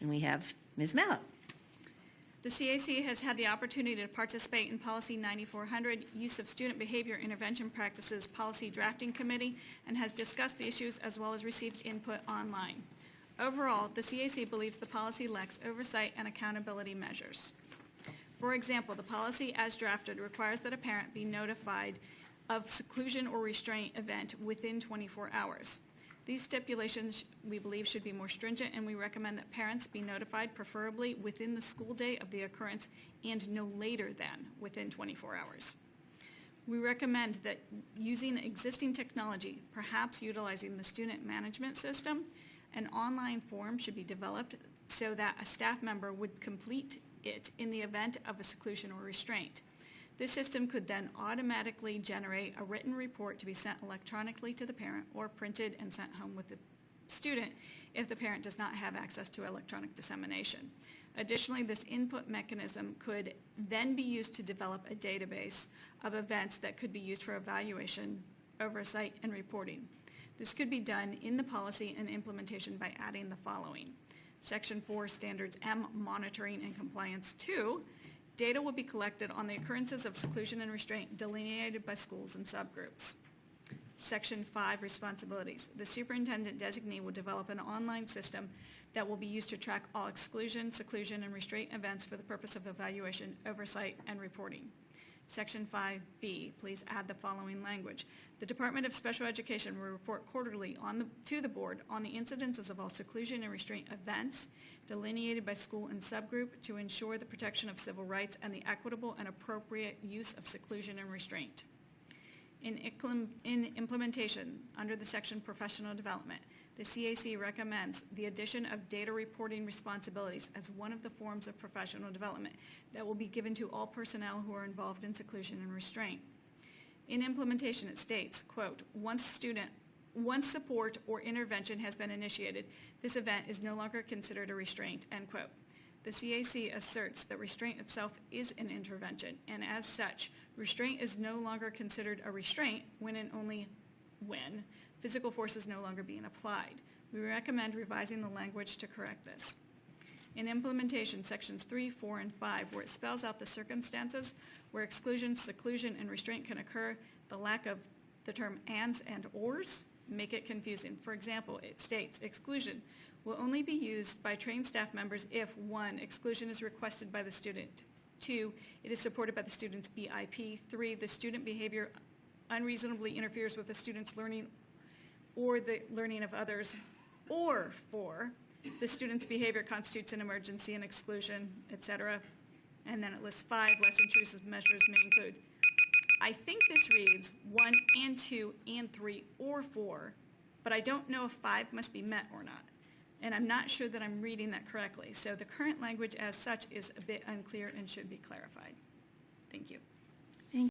And we have Ms. Mallo. The CAC has had the opportunity to participate in Policy 9400, Use of Student Behavior Intervention Practices Policy Drafting Committee, and has discussed the issues as well as received input online. Overall, the CAC believes the policy lacks oversight and accountability measures. For example, the policy as drafted requires that a parent be notified of seclusion or restraint event within 24 hours. These stipulations, we believe, should be more stringent, and we recommend that parents be notified preferably within the school day of the occurrence and no later than within 24 hours. We recommend that using existing technology, perhaps utilizing the student management system, an online form should be developed so that a staff member would complete it in the event of a seclusion or restraint. This system could then automatically generate a written report to be sent electronically to the parent or printed and sent home with the student if the parent does not have access to electronic dissemination. Additionally, this input mechanism could then be used to develop a database of events that could be used for evaluation, oversight, and reporting. This could be done in the policy and implementation by adding the following. Section 4, Standards M, Monitoring and Compliance 2, data will be collected on the occurrences of seclusion and restraint delineated by schools and subgroups. Section 5, Responsibilities. The superintendent designee will develop an online system that will be used to track all exclusion, seclusion, and restraint events for the purpose of evaluation, oversight, and reporting. Section 5B, please add the following language. The Department of Special Education will report quarterly to the board on the incidences of all seclusion and restraint events delineated by school and subgroup to ensure the protection of civil rights and the equitable and appropriate use of seclusion and restraint. In implementation, under the section Professional Development, the CAC recommends the addition of data reporting responsibilities as one of the forms of professional development that will be given to all personnel who are involved in seclusion and restraint. In implementation, it states, quote, once support or intervention has been initiated, this event is no longer considered a restraint, end quote. The CAC asserts that restraint itself is an intervention, and as such, restraint is no longer considered a restraint when and only when physical force is no longer being applied. We recommend revising the language to correct this. In implementation, sections 3, 4, and 5, where it spells out the circumstances where exclusion, seclusion, and restraint can occur, the lack of the term ands and ors make it confusing. For example, it states exclusion will only be used by trained staff members if 1, exclusion is requested by the student, 2, it is supported by the student's BIP, 3, the student behavior unreasonably interferes with the student's learning or the learning of others, or 4, the student's behavior constitutes an emergency and exclusion, etc. And then it lists 5 less intrusive measures may include. I think this reads 1 and 2 and 3 or 4, but I don't know if 5 must be met or not. And I'm not sure that I'm reading that correctly. So the current language as such is a bit unclear and should be clarified. Thank you.